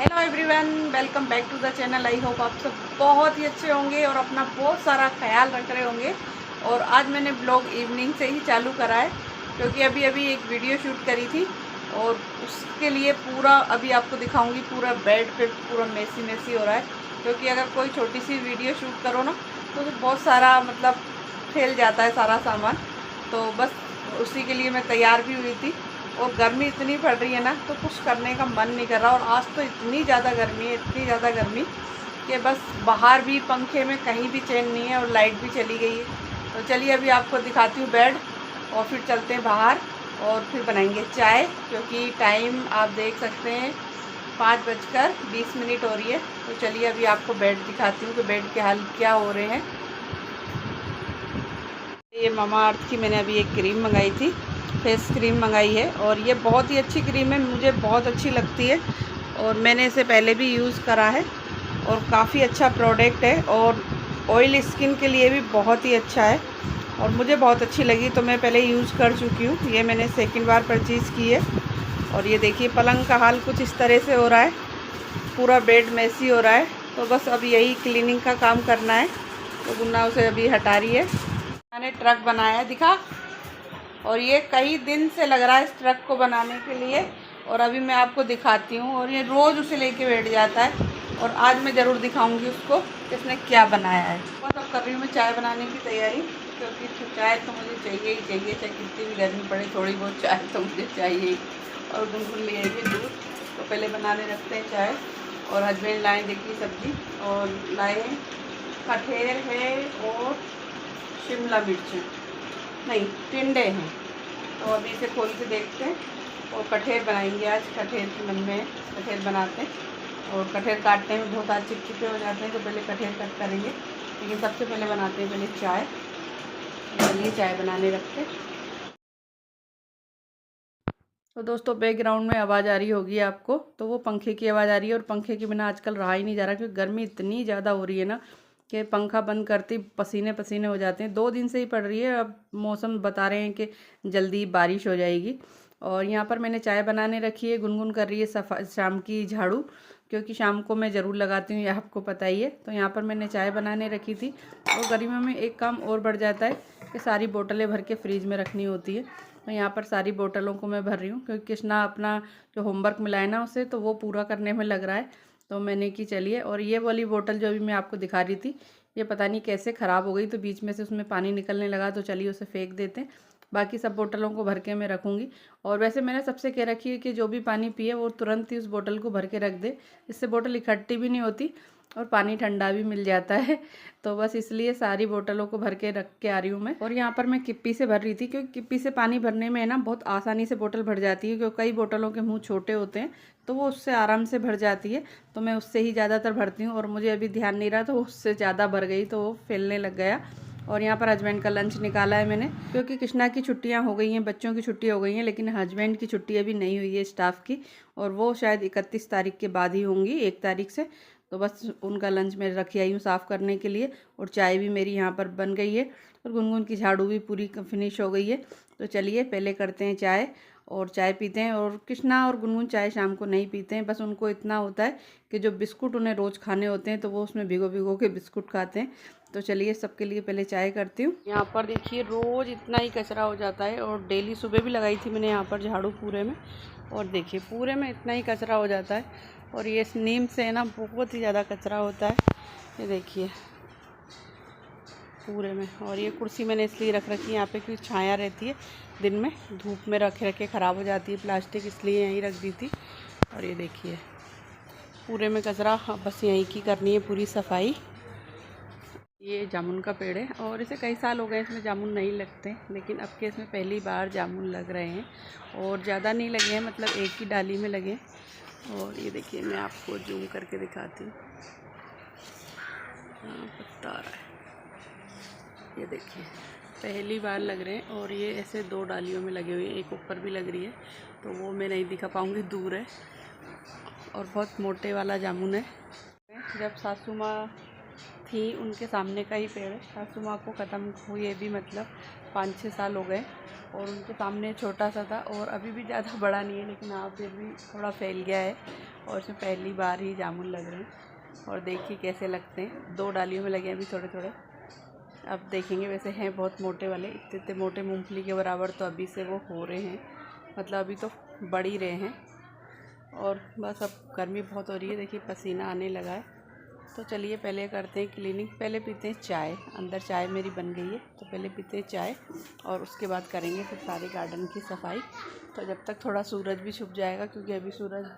Hello everyone, welcome back to the channel. I hope आप सब बहुत ही अच्छे होंगे और अपना बहुत सारा ख्याल रख रहे होंगे। और आज मैंने ब्लॉग इवनिंग से ही चालू करा है क्योंकि अभी एक वीडियो शूट करी थी और उसके लिए पूरा अभी आपको दिखाऊंगी। पूरा बेड पे पूरा मेसी हो रहा है क्योंकि अगर कोई छोटी सी वीडियो शूट करो ना तो बहुत सारा फैल जाता है सारा सामान। तो बस उसी के लिए मैं तैयार भी हुई थी। और गर्मी इतनी पड़ रही है ना तो कुछ करने का मन नहीं कर रहा। और आज तो इतनी ज़्यादा गर्मी है, इतनी ज़्यादा गर्मी कि बस बाहर भी पंखे में कहीं भी चैन नहीं है और लाइट भी चली गई है। तो चलिए अभी आपको दिखाती हूँ बेड और फिर चलते हैं बाहर और फिर बनाएंगे चाय क्योंकि टाइम आप देख सकते हैं 5:20 हो रही है। तो चलिए अभी आपको बेड दिखाती हूँ कि बेड के हाल क्या हो रहे हैं। ये मामा अर्थ की मैंने अभी एक क्रीम मंगाई थी, फेस क्रीम मंगाई है और ये बहुत ही अच्छी क्रीम है, मुझे बहुत अच्छी लगती है और मैंने इसे पहले भी यूज़ करा है और काफ़ी अच्छा प्रोडक्ट है और ऑयल स्किन के लिए भी बहुत ही अच्छा है और मुझे बहुत अच्छी लगी तो मैं पहले यूज़ कर चुकी हूँ। ये मैंने सेकंड बार परचेज़ की है। और ये देखिए पलंग का हाल कुछ इस तरह से हो रहा है, पूरा बेड मेसी हो रहा है। तो बस अब यही क्लीनिंग का काम करना है। तो गुन्ना उसे अभी हटा रही है। मैंने ट्रक बनाया है, दिखा। और ये कई दिन से लग रहा है इस ट्रक को बनाने के लिए और अभी मैं आपको दिखाती हूँ। और ये रोज़ उसे लेके बैठ जाता है और आज मैं ज़रूर दिखाऊंगी उसको कि इसने क्या बनाया है। बस अब कर रही हूँ मैं चाय बनाने की तैयारी क्योंकि चाय तो मुझे चाहिए ही चाहिए, चाहे कितनी भी गर्मी पड़े थोड़ी बहुत चाय तो मुझे चाहिए ही। और गुनगुन ले आइए दूध, तो पहले बनाने रखते हैं चाय। और हस्बैंड लाए देखिए सब्ज़ी और लाए हैं कठेर है और शिमला मिर्च नहीं टिंडे हैं। तो अभी इसे खोल के देखते हैं और कठेर बनाएंगे आज। कठेर की मन में कठेर बनाते हैं और कठेर काटने में बहुत आज चिपचिपे हो जाते हैं तो पहले कठेर कट करेंगे, लेकिन सबसे पहले बनाते हैं पहले चाय। चलिए चाय बनाने रखते हैं। तो दोस्तों बैकग्राउंड में आवाज़ आ रही होगी आपको, तो वो पंखे की आवाज़ आ रही है और पंखे के बिना आजकल रहा ही नहीं जा रहा क्योंकि गर्मी इतनी ज़्यादा हो रही है ना कि पंखा बंद करते पसीने पसीने हो जाते हैं। 2 दिन से ही पड़ रही है, अब मौसम बता रहे हैं कि जल्दी बारिश हो जाएगी। और यहाँ पर मैंने चाय बनाने रखी है, गुनगुन कर रही है शाम की झाड़ू क्योंकि शाम को मैं ज़रूर लगाती हूँ, ये आपको पता ही है। तो यहाँ पर मैंने चाय बनाने रखी थी। और गर्मियों में एक काम और बढ़ जाता है कि सारी बोतलें भर के फ्रिज में रखनी होती है। तो यहाँ पर सारी बोतलों को मैं भर रही हूँ क्योंकि कृष्णा अपना जो होमवर्क मिला है ना उसे तो वो पूरा करने में लग रहा है। तो मैंने की चलिए। और ये वाली बोतल जो अभी मैं आपको दिखा रही थी ये पता नहीं कैसे ख़राब हो गई, तो बीच में से उसमें पानी निकलने लगा, तो चलिए उसे फेंक देते हैं। बाकी सब बोतलों को भर के मैं रखूँगी। और वैसे मैंने सबसे कह रखी है कि जो भी पानी पिए वो तुरंत ही उस बोतल को भर के रख दे, इससे बोतल इकट्ठी भी नहीं होती और पानी ठंडा भी मिल जाता है। तो बस इसलिए सारी बोतलों को भर के रख के आ रही हूँ मैं। और यहाँ पर मैं किप्पी से भर रही थी क्योंकि किप्पी से पानी भरने में ना बहुत आसानी से बोतल भर जाती है क्योंकि कई बोतलों के मुंह छोटे होते हैं तो वो उससे आराम से भर जाती है। तो मैं उससे ही ज़्यादातर भरती हूँ और मुझे अभी ध्यान नहीं रहा तो उससे ज़्यादा भर गई तो वो फैलने लग गया। और यहाँ पर हस्बैंड का लंच निकाला है मैंने क्योंकि कृष्णा की छुट्टियाँ हो गई हैं, बच्चों की छुट्टी हो गई हैं, लेकिन हस्बैंड की छुट्टी अभी नहीं हुई है स्टाफ की और वो शायद 31 तारीख के बाद ही होंगी, 1 तारीख से। तो बस उनका लंच मैं रखी आई हूँ साफ़ करने के लिए। और चाय भी मेरी यहाँ पर बन गई है और गुनगुन की झाड़ू भी पूरी फिनिश हो गई है। तो चलिए पहले करते हैं चाय और चाय पीते हैं। और कृष्णा और गुनगुन चाय शाम को नहीं पीते हैं, बस उनको इतना होता है कि जो बिस्कुट उन्हें रोज़ खाने होते हैं तो वो उसमें भिगो भिगो के बिस्कुट खाते हैं। तो चलिए सबके लिए पहले चाय करती हूँ। यहाँ पर देखिए रोज़ इतना ही कचरा हो जाता है और डेली सुबह भी लगाई थी मैंने यहाँ पर झाड़ू पूरे में और देखिए पूरे में इतना ही कचरा हो जाता है। और ये नीम से ना बहुत ही ज़्यादा कचरा होता है, ये देखिए पूरे में। और ये कुर्सी मैंने इसलिए रख रखी है यहाँ पे क्योंकि छाया रहती है, दिन में धूप में रखे ख़राब हो जाती है प्लास्टिक, इसलिए यहीं रख दी थी। और ये देखिए पूरे में कचरा, बस यहीं की करनी है पूरी सफाई। ये जामुन का पेड़ है और इसे कई साल हो गए इसमें जामुन नहीं लगते, लेकिन अब के इसमें पहली बार जामुन लग रहे हैं और ज़्यादा नहीं लगे हैं, मतलब एक ही डाली में लगे। और ये देखिए मैं आपको जूम करके दिखाती हूँ, पत्ता आ रहा है, ये देखिए पहली बार लग रहे हैं। और ये ऐसे 2 डालियों में लगे हुए हैं, एक ऊपर भी लग रही है तो वो मैं नहीं दिखा पाऊँगी, दूर है। और बहुत मोटे वाला जामुन है। जब सासू माँ थी उनके सामने का ही पेड़ है, सासू माँ को ख़त्म हुए भी मतलब 5-6 साल हो गए। और उनके सामने छोटा सा था और अभी भी ज़्यादा बड़ा नहीं है, लेकिन हाँ फिर भी थोड़ा फैल गया है और इसमें पहली बार ही जामुन लग रहे हैं। और देखिए कैसे लगते हैं, 2 डालियों में लगे हैं अभी थोड़े थोड़े। अब देखेंगे, वैसे हैं बहुत मोटे वाले, इतने इतने मोटे मूंगफली के बराबर तो अभी से वो हो रहे हैं, मतलब अभी तो बढ़ ही रहे हैं। और बस अब गर्मी बहुत हो रही है, देखिए पसीना आने लगा है। तो चलिए पहले करते हैं क्लीनिंग, पहले पीते हैं चाय। अंदर चाय मेरी बन गई है, तो पहले पीते हैं चाय और उसके बाद करेंगे फिर सारे गार्डन की सफाई। तो जब तक थोड़ा सूरज भी छुप जाएगा, क्योंकि अभी सूरज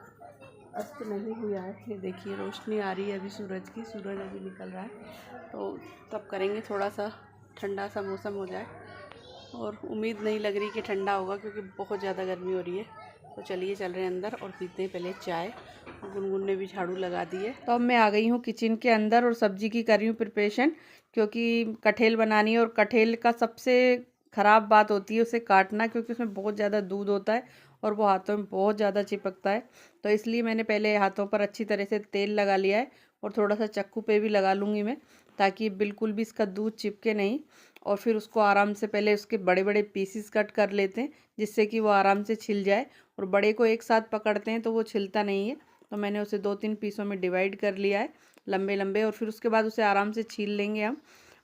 अस्त नहीं हुआ है। ये देखिए रोशनी आ रही है अभी सूरज की, सूरज अभी निकल रहा है। तो तब करेंगे, थोड़ा सा ठंडा सा मौसम हो जाए। और उम्मीद नहीं लग रही कि ठंडा होगा, क्योंकि बहुत ज़्यादा गर्मी हो रही है। तो चलिए चल रहे हैं अंदर और पीते हैं पहले चाय। गुनगुन ने भी झाड़ू लगा दी है। तो अब मैं आ गई हूँ किचन के अंदर और सब्जी की कर रही हूँ प्रिपरेशन, क्योंकि कटहल बनानी है। और कटहल का सबसे ख़राब बात होती है उसे काटना, क्योंकि उसमें बहुत ज़्यादा दूध होता है और वो हाथों में बहुत ज़्यादा चिपकता है। तो इसलिए मैंने पहले हाथों पर अच्छी तरह से तेल लगा लिया है और थोड़ा सा चक्कू पे भी लगा लूँगी मैं, ताकि बिल्कुल भी इसका दूध चिपके नहीं। और फिर उसको आराम से पहले उसके बड़े बड़े पीसीस कट कर लेते हैं, जिससे कि वो आराम से छिल जाए। और बड़े को एक साथ पकड़ते हैं तो वो छिलता नहीं है। तो मैंने उसे 2-3 पीसों में डिवाइड कर लिया है, लंबे लंबे। और फिर उसके बाद उसे आराम से छील लेंगे हम,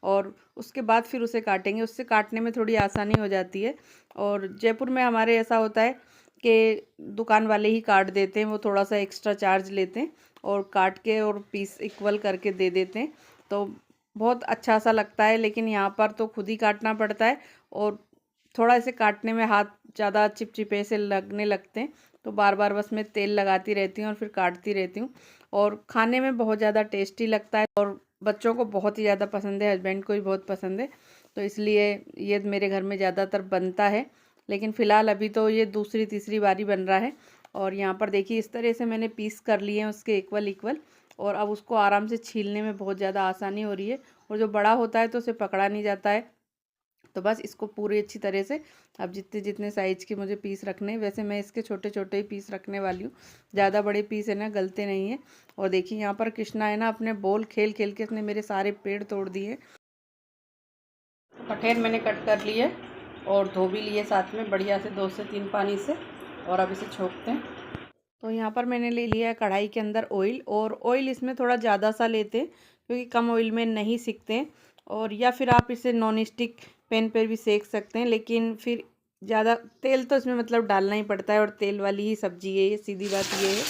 और उसके बाद फिर उसे काटेंगे। उससे काटने में थोड़ी आसानी हो जाती है। और जयपुर में हमारे ऐसा होता है कि दुकान वाले ही काट देते हैं, वो थोड़ा सा एक्स्ट्रा चार्ज लेते हैं और काट के और पीस इक्वल करके दे देते हैं। तो बहुत अच्छा सा लगता है, लेकिन यहाँ पर तो खुद ही काटना पड़ता है और थोड़ा इसे काटने में हाथ ज़्यादा चिपचिपे से लगने लगते हैं। तो बार बार बस मैं तेल लगाती रहती हूँ और फिर काटती रहती हूँ। और खाने में बहुत ज़्यादा टेस्टी लगता है और बच्चों को बहुत ही ज़्यादा पसंद है, हस्बैंड को भी बहुत पसंद है। तो इसलिए ये मेरे घर में ज़्यादातर बनता है। लेकिन फ़िलहाल अभी तो ये दूसरी तीसरी बारी बन रहा है। और यहाँ पर देखिए इस तरह से मैंने पीस कर लिए हैं उसके इक्वल इक्वल। और अब उसको आराम से छीलने में बहुत ज़्यादा आसानी हो रही है। और जो बड़ा होता है तो उसे पकड़ा नहीं जाता है। तो बस इसको पूरी अच्छी तरह से, अब जितने जितने साइज़ के मुझे पीस रखने हैं, वैसे मैं इसके छोटे छोटे ही पीस रखने वाली हूँ, ज़्यादा बड़े पीस है ना गलते नहीं है। और देखिए यहाँ पर कृष्णा है ना, अपने बॉल खेल खेल के इसने मेरे सारे पेड़ तोड़ दिए। कटहल मैंने कट कर लिए और धो भी लिए साथ में बढ़िया से 2 से 3 पानी से। और अब इसे छोंकते हैं। तो यहाँ पर मैंने ले लिया है कढ़ाई के अंदर ऑयल, और ऑयल इसमें थोड़ा ज़्यादा सा लेते हैं, क्योंकि कम ऑयल में नहीं सिकते हैं। और या फिर आप इसे नॉन स्टिक पैन पर भी सेक सकते हैं, लेकिन फिर ज़्यादा तेल तो इसमें मतलब डालना ही पड़ता है, और तेल वाली ही सब्जी है ये, सीधी बात ये है।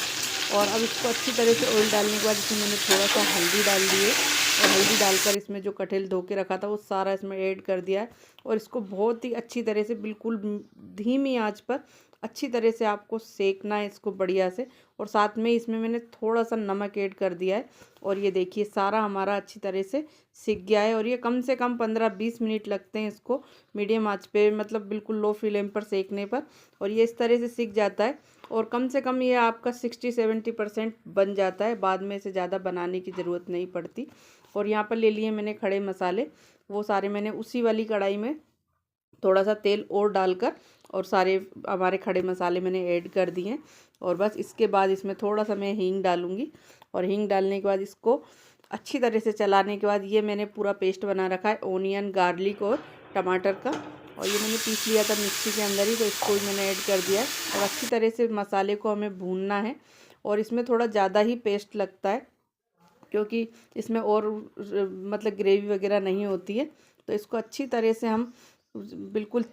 और अब इसको अच्छी तरह से ऑयल डालने के बाद इसमें मैंने थोड़ा सा हल्दी डाल दी है, और हल्दी डालकर इसमें जो कटहल धो के रखा था वो सारा इसमें ऐड कर दिया है। और इसको बहुत ही अच्छी तरह से, बिल्कुल धीमी आंच पर अच्छी तरह से आपको सेकना है इसको बढ़िया से। और साथ में इसमें मैंने थोड़ा सा नमक ऐड कर दिया है। और ये देखिए सारा हमारा अच्छी तरह से सिक गया है। और ये कम से कम 15-20 मिनट लगते हैं इसको मीडियम आंच पे, मतलब बिल्कुल लो फ्लेम पर सेकने पर। और ये इस तरह से सिक जाता है। और कम से कम ये आपका 60-70% बन जाता है, बाद में इसे ज़्यादा बनाने की ज़रूरत नहीं पड़ती। और यहाँ पर ले लिए मैंने खड़े मसाले, वो सारे मैंने उसी वाली कढ़ाई में थोड़ा सा तेल और डालकर और सारे हमारे खड़े मसाले मैंने ऐड कर दिए हैं। और बस इसके बाद इसमें थोड़ा सा मैं हींग डालूँगी। और हींग डालने के बाद इसको अच्छी तरह से चलाने के बाद, ये मैंने पूरा पेस्ट बना रखा है ओनियन, गार्लिक और टमाटर का, और ये मैंने पीस लिया था मिक्सी के अंदर ही, तो इसको भी मैंने ऐड कर दिया है। और अच्छी तरह से मसाले को हमें भूनना है। और इसमें थोड़ा ज़्यादा ही पेस्ट लगता है, क्योंकि इसमें और मतलब ग्रेवी वगैरह नहीं होती है। तो इसको अच्छी तरह से हम बिल्कुल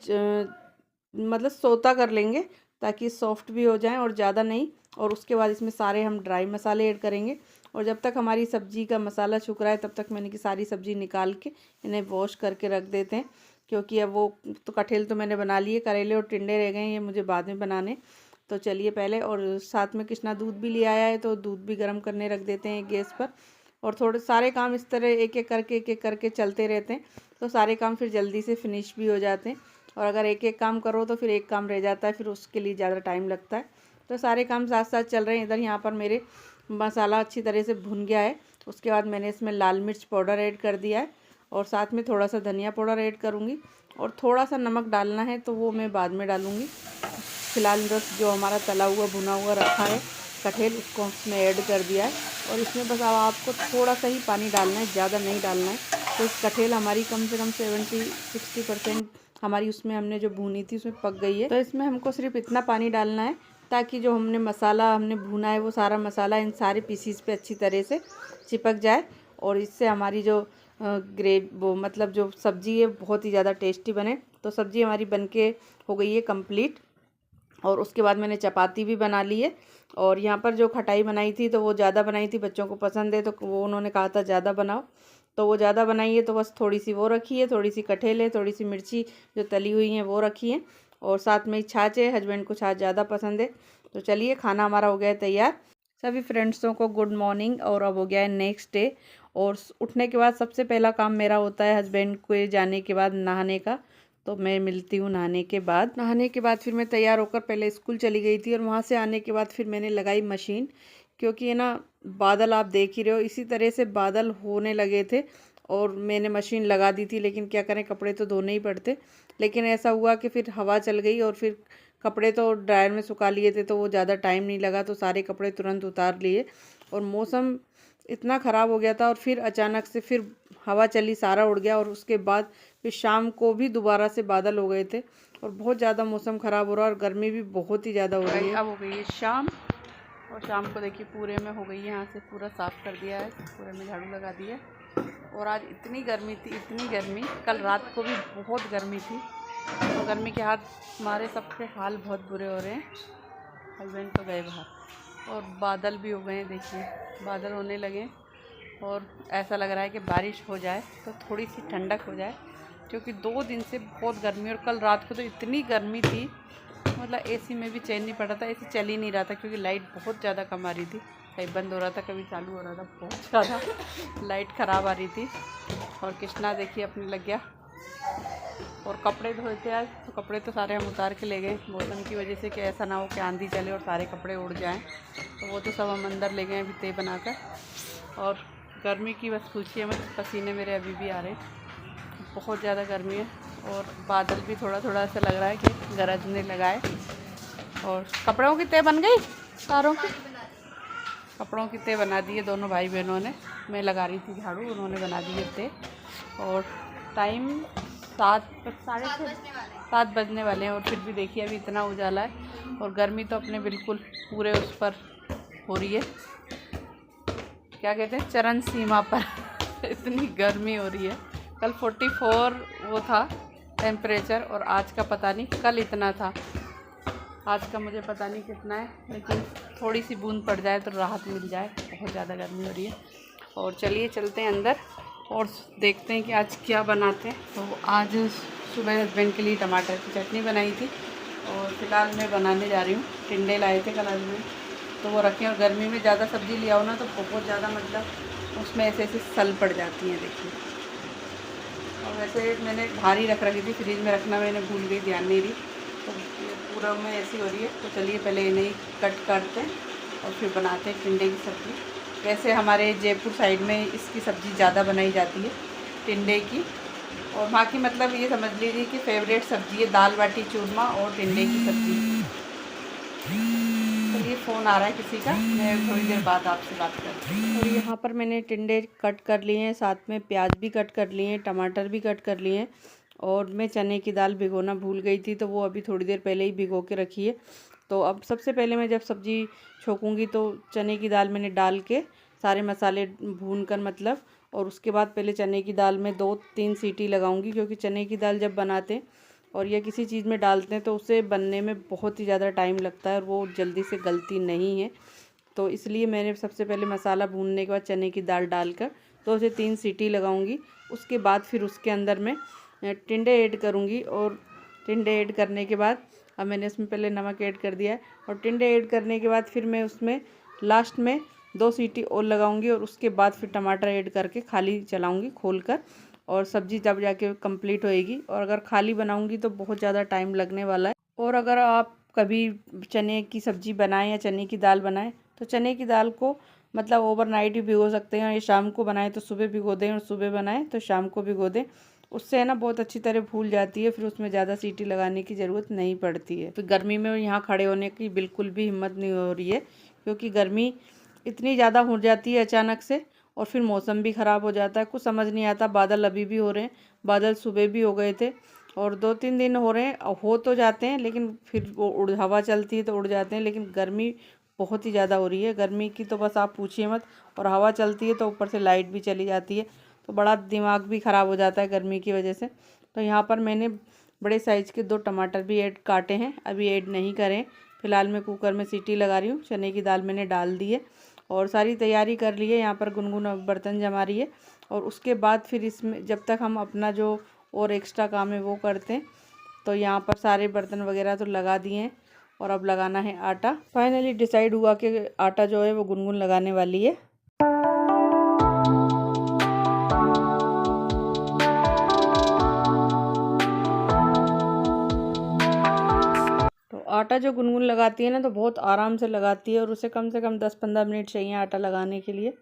मतलब सोता कर लेंगे, ताकि सॉफ्ट भी हो जाए और ज़्यादा नहीं। और उसके बाद इसमें सारे हम ड्राई मसाले ऐड करेंगे। और जब तक हमारी सब्ज़ी का मसाला सूख रहा है, तब तक मैंने की सारी सब्ज़ी निकाल के इन्हें वॉश करके रख देते हैं, क्योंकि अब वो तो कटहल तो मैंने बना लिए, करेले और टिंडे रह गए हैं, ये मुझे बाद में बनाने। तो चलिए पहले, और साथ में कृष्णा दूध भी ले आया है, तो दूध भी गर्म करने रख देते हैं गैस पर। और थोड़े सारे काम इस तरह एक एक करके चलते रहते हैं, तो सारे काम फिर जल्दी से फिनिश भी हो जाते हैं। और अगर एक एक काम करो तो फिर एक काम रह जाता है, फिर उसके लिए ज़्यादा टाइम लगता है। तो सारे काम साथ साथ चल रहे हैं। इधर यहाँ पर मेरे मसाला अच्छी तरह से भुन गया है। उसके बाद मैंने इसमें लाल मिर्च पाउडर ऐड कर दिया है, और साथ में थोड़ा सा धनिया पाउडर ऐड करूँगी। और थोड़ा सा नमक डालना है, तो वो मैं बाद में डालूँगी। फिलहाल बस जो हमारा तला हुआ भुना हुआ रखा है कटहल, उसको उसमें ऐड कर दिया है। और इसमें बस अब आपको थोड़ा सा ही पानी डालना है, ज़्यादा नहीं डालना है। तो कटहल हमारी कम से कम 70-60% हमारी उसमें हमने जो भूनी थी उसमें पक गई है। तो इसमें हमको सिर्फ इतना पानी डालना है ताकि जो हमने मसाला हमने भुना है वो सारा मसाला इन सारे पीसीस पे अच्छी तरह से चिपक जाए और इससे हमारी जो वो मतलब जो सब्ज़ी है बहुत ही ज़्यादा टेस्टी बने। तो सब्ज़ी हमारी बनके हो गई है कंप्लीट। और उसके बाद मैंने चपाती भी बना ली है। और यहाँ पर जो खटाई बनाई थी तो वो ज़्यादा बनाई थी, बच्चों को पसंद है तो वो उन्होंने कहा था ज़्यादा बनाओ, तो वो ज़्यादा बनाई है। तो बस थोड़ी सी वो रखी है, थोड़ी सी कटहल है, थोड़ी सी मिर्ची जो तली हुई हैं वो रखी है और साथ में छाछ है। हस्बैंड को छाछ ज़्यादा पसंद है। तो चलिए खाना हमारा हो गया है तैयार। सभी फ्रेंड्सों को गुड मॉर्निंग। और अब हो गया है नेक्स्ट डे। और उठने के बाद सबसे पहला काम मेरा होता है हस्बैंड को जाने के बाद नहाने का। तो मैं मिलती हूँ नहाने के बाद फिर मैं तैयार होकर पहले स्कूल चली गई थी और वहाँ से आने के बाद फिर मैंने लगाई मशीन, क्योंकि है ना बादल आप देख ही रहे हो, इसी तरह से बादल होने लगे थे और मैंने मशीन लगा दी थी। लेकिन क्या करें, कपड़े तो धोने ही पड़ते। लेकिन ऐसा हुआ कि फिर हवा चल गई और फिर कपड़े तो ड्रायर में सुखा लिए थे तो वो ज़्यादा टाइम नहीं लगा, तो सारे कपड़े तुरंत उतार लिए। और मौसम इतना ख़राब हो गया था और फिर अचानक से फिर हवा चली, सारा उड़ गया। और उसके बाद फिर शाम को भी दोबारा से बादल हो गए थे और बहुत ज़्यादा मौसम ख़राब हो रहा है और गर्मी भी बहुत ही ज़्यादा हो रही है। अब हो गई है शाम और शाम को देखिए पूरे में हो गई है, यहाँ से पूरा साफ़ कर दिया है, पूरे में झाड़ू लगा दिया। और आज इतनी गर्मी थी, इतनी गर्मी, कल रात को भी बहुत गर्मी थी। तो गर्मी के हाथ हमारे सबके हाल बहुत बुरे हो रहे हैं। हस्बैंड तो गए बाहर और बादल भी हो गए हैं, देखिए बादल होने लगे और ऐसा लग रहा है कि बारिश हो जाए तो थोड़ी सी ठंडक हो जाए, क्योंकि 2 दिन से बहुत गर्मी। और कल रात को तो इतनी गर्मी थी, मतलब एसी में भी चैन नहीं पड़ रहा था, एसी चल ही नहीं रहा था क्योंकि लाइट बहुत ज़्यादा कम आ रही थी। कहीं बंद हो रहा था, कभी चालू हो रहा था, बहुत ज़्यादा लाइट ख़राब आ रही थी। और कृष्णा देखिए अपने लग गया। और कपड़े धोए थे आज, तो कपड़े तो सारे हम उतार के ले गए मौसम की वजह से, कि ऐसा ना हो कि आंधी चले और सारे कपड़े उड़ जाएं। तो वो तो सब हम अंदर ले गए अभी तय बनाकर। और गर्मी की बस पूछिए मत, पसीने मेरे अभी भी आ रहे हैं, बहुत ज़्यादा गर्मी है। और बादल भी थोड़ा थोड़ा ऐसा लग रहा है कि गरजने लगा है। और कपड़ों की तय बन गई, सारों की कपड़ों की तय बना दी है दोनों भाई बहनों ने। मैं लगा रही थी झाड़ू, उन्होंने बना दी है तय। और टाइम 7 बजने वाले हैं और फिर भी देखिए अभी इतना उजाला है और गर्मी तो अपने बिल्कुल पूरे उस पर हो रही है, क्या कहते हैं, चरम सीमा पर इतनी गर्मी हो रही है। कल 44 वो था टेम्परेचर और आज का पता नहीं, कल इतना था, आज का मुझे पता नहीं कितना है। लेकिन थोड़ी सी बूंद पड़ जाए तो राहत मिल जाए, बहुत ज़्यादा गर्मी हो रही है। और चलिए चलते हैं अंदर और देखते हैं कि आज क्या बनाते हैं। तो आज सुबह हस्बैंड के लिए टमाटर की चटनी बनाई थी और फिलहाल मैं बनाने जा रही हूँ। टिंडे लाए थे कल हस्बैंड, तो वो रखें। और गर्मी में ज़्यादा सब्ज़ी ले आओ ना तो बहुत ज़्यादा मतलब उसमें ऐसे ऐसे सल पड़ जाती हैं, देखिए। और वैसे मैंने बाहर ही रख रखी थी, फ्रिज में रखना मैंने भूल गई, ध्यान नहीं दी, तो पूरा में ऐसी हो रही है। तो चलिए पहले इन्हें कट करते हैं और फिर बनाते हैं टिंडे की सब्ज़ी। वैसे हमारे जयपुर साइड में इसकी सब्ज़ी ज़्यादा बनाई जाती है, टिंडे की। और वहाँ की मतलब ये समझ लीजिए कि फेवरेट सब्ज़ी है दाल बाटी चूरमा और टिंडे की सब्ज़ी। तो ये फ़ोन आ रहा है किसी का, मैं थोड़ी देर बाद आपसे बात करती हूँ। और यहाँ पर मैंने टिंडे कट कर लिए हैं, साथ में प्याज भी कट कर लिए हैं, टमाटर भी कट कर लिए हैं। और मैं चने की दाल भिगोना भूल गई थी, तो वो अभी थोड़ी देर पहले ही भिगो के रखी है। तो अब सबसे पहले मैं जब सब्ज़ी छोकूँगी तो चने की दाल मैंने डाल के सारे मसाले भून कर मतलब, और उसके बाद पहले चने की दाल में 2-3 सीटी लगाऊंगी, क्योंकि चने की दाल जब बनाते हैं और या किसी चीज़ में डालते हैं तो उसे बनने में बहुत ही ज़्यादा टाइम लगता है और वो जल्दी से गलती नहीं है। तो इसलिए मैंने सबसे पहले मसाला भूनने के बाद चने की दाल डालकर 2 से 3 सीटी लगाऊंगी। उसके बाद फिर उसके अंदर मैं टिंडे ऐड करूँगी। और टिंडे ऐड करने के बाद अब मैंने इसमें पहले नमक ऐड कर दिया है और टिंडे ऐड करने के बाद फिर मैं उसमें लास्ट में 2 सीटी और लगाऊंगी और उसके बाद फिर टमाटर ऐड करके खाली चलाऊंगी खोलकर। और सब्ज़ी जब जाके कंप्लीट होएगी। और अगर खाली बनाऊंगी तो बहुत ज़्यादा टाइम लगने वाला है। और अगर आप कभी चने की सब्ज़ी बनाएं या चने की दाल बनाएं तो चने की दाल को मतलब ओवरनाइट भी भिगो सकते हैं, या शाम को बनाएं तो सुबह भिगो दें और सुबह बनाएं तो शाम को भिगो दें। उससे है ना बहुत अच्छी तरह फूल जाती है, फिर उसमें ज़्यादा सीटी लगाने की ज़रूरत नहीं पड़ती है। फिर गर्मी में यहाँ खड़े होने की बिल्कुल भी हिम्मत नहीं हो रही है, क्योंकि गर्मी इतनी ज़्यादा हो जाती है अचानक से और फिर मौसम भी ख़राब हो जाता है, कुछ समझ नहीं आता। बादल अभी भी हो रहे हैं, बादल सुबह भी हो गए थे और 2-3 दिन हो रहे हैं, हो तो जाते हैं लेकिन फिर वो हवा चलती है तो उड़ जाते हैं। लेकिन गर्मी बहुत ही ज़्यादा हो रही है, गर्मी की तो बस आप पूछिए मत। और हवा चलती है तो ऊपर से लाइट भी चली जाती है, तो बड़ा दिमाग भी ख़राब हो जाता है गर्मी की वजह से। तो यहाँ पर मैंने बड़े साइज़ के 2 टमाटर भी काटे हैं, अभी ऐड नहीं करें। फ़िलहाल मैं कुकर में सीटी लगा रही हूँ। चने की दाल मैंने डाल दी है और सारी तैयारी कर ली है। यहाँ पर गुनगुन बर्तन जमा रही है और उसके बाद फिर इसमें जब तक हम अपना जो और एक्स्ट्रा काम है वो करते हैं, तो यहाँ पर सारे बर्तन वगैरह तो लगा दिए हैं और अब लगाना है आटा। फाइनली डिसाइड हुआ कि आटा जो है वो गुनगुन लगाने वाली है। तो आटा जो गुनगुन लगाती है ना, तो बहुत आराम से लगाती है और उसे कम से कम 10-15 मिनट चाहिए आटा लगाने के लिए।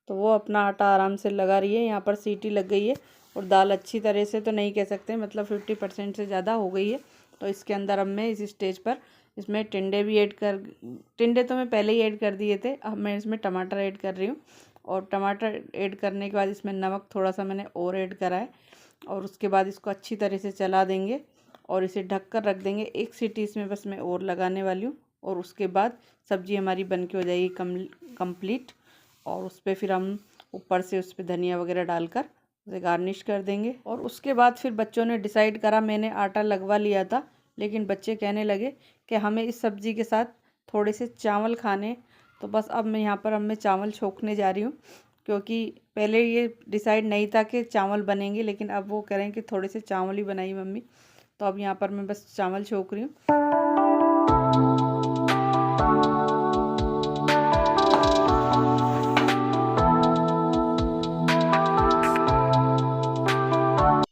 तो वो अपना आटा आराम से लगा रही है। यहाँ पर सीटी लग गई है और दाल अच्छी तरह से तो नहीं कह सकते, मतलब 50% से ज़्यादा हो गई है। तो इसके अंदर अब मैं इस स्टेज पर इसमें टिंडे भी टिंडे तो मैं पहले ही ऐड कर दिए थे, अब मैं इसमें टमाटर ऐड कर रही हूँ। और टमाटर ऐड करने के बाद इसमें नमक थोड़ा सा मैंने और ऐड करा है और उसके बाद इसको अच्छी तरह से चला देंगे और इसे ढक कर रख देंगे। 1 सीटी इसमें बस मैं और लगाने वाली हूँ और उसके बाद सब्ज़ी हमारी बन के हो जाएगी कंप्लीट। और उस पर फिर हम ऊपर से उस पर धनिया वगैरह डालकर उसे गार्निश कर देंगे। और उसके बाद फिर बच्चों ने डिसाइड करा, मैंने आटा लगवा लिया था लेकिन बच्चे कहने लगे कि हमें इस सब्ज़ी के साथ थोड़े से चावल खाने। तो बस अब मैं यहाँ पर चावल छोंकने जा रही हूँ, क्योंकि पहले ये डिसाइड नहीं था कि चावल बनेंगे, लेकिन अब वो कह रहे हैं कि थोड़े से चावल ही बनाई मम्मी। तो अब यहाँ पर मैं बस चावल छोंक रही हूँ।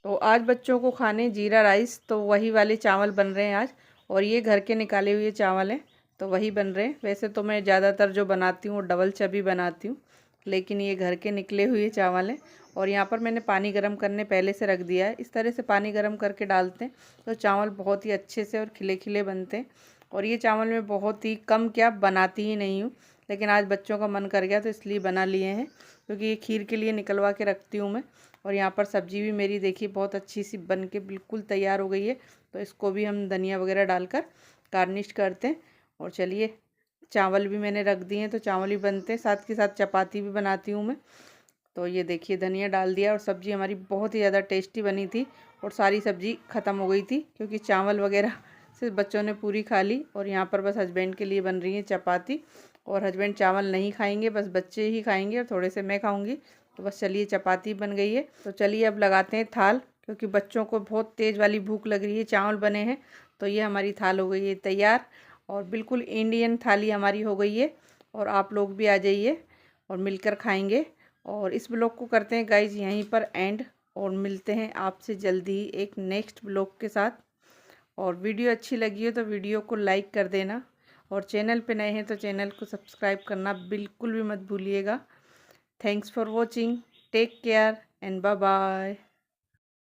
तो आज बच्चों को खाने जीरा राइस, तो वही वाले चावल बन रहे हैं आज। और ये घर के निकाले हुए चावल हैं तो वही बन रहे हैं। वैसे तो मैं ज़्यादातर जो बनाती हूँ वो डबल चबी बनाती हूँ, लेकिन ये घर के निकले हुए चावल हैं। और यहाँ पर मैंने पानी गर्म करने पहले से रख दिया है। इस तरह से पानी गर्म करके डालते हैं तो चावल बहुत ही अच्छे से और खिले खिले बनते हैं। और ये चावल मैं बहुत ही कम क्या बनाती ही नहीं हूँ, लेकिन आज बच्चों का मन कर गया तो इसलिए बना लिए हैं, क्योंकि ये खीर के लिए निकलवा के रखती हूँ मैं। और यहाँ पर सब्ज़ी भी मेरी देखिए बहुत अच्छी सी बन के बिल्कुल तैयार हो गई है। तो इसको भी हम धनिया वगैरह डालकर गार्निश करते हैं। और चलिए, चावल भी मैंने रख दिए हैं तो चावल ही बनते हैं, साथ के साथ चपाती भी बनाती हूँ मैं। तो ये देखिए धनिया डाल दिया और सब्ज़ी हमारी बहुत ही ज़्यादा टेस्टी बनी थी। और सारी सब्ज़ी ख़त्म हो गई थी क्योंकि चावल वगैरह से बच्चों ने पूरी खा ली। और यहाँ पर बस हस्बैंड के लिए बन रही है चपाती, और हस्बैंड चावल नहीं खाएंगे, बस बच्चे ही खाएंगे और थोड़े से मैं खाऊंगी। तो बस चलिए, चपाती बन गई है। तो चलिए अब लगाते हैं थाल, क्योंकि बच्चों को बहुत तेज़ वाली भूख लग रही है। चावल बने हैं तो ये हमारी थाल हो गई है तैयार, और बिल्कुल इंडियन थाली हमारी हो गई है। और आप लोग भी आ जाइए और मिलकर खाएंगे। और इस ब्लॉग को करते हैं गाइज यहीं पर एंड, और मिलते हैं आपसे जल्दी ही एक नेक्स्ट ब्लॉग के साथ। और वीडियो अच्छी लगी हो तो वीडियो को लाइक कर देना, और चैनल पे नए हैं तो चैनल को सब्सक्राइब करना बिल्कुल भी मत भूलिएगा। Thanks for watching, take care and bye bye.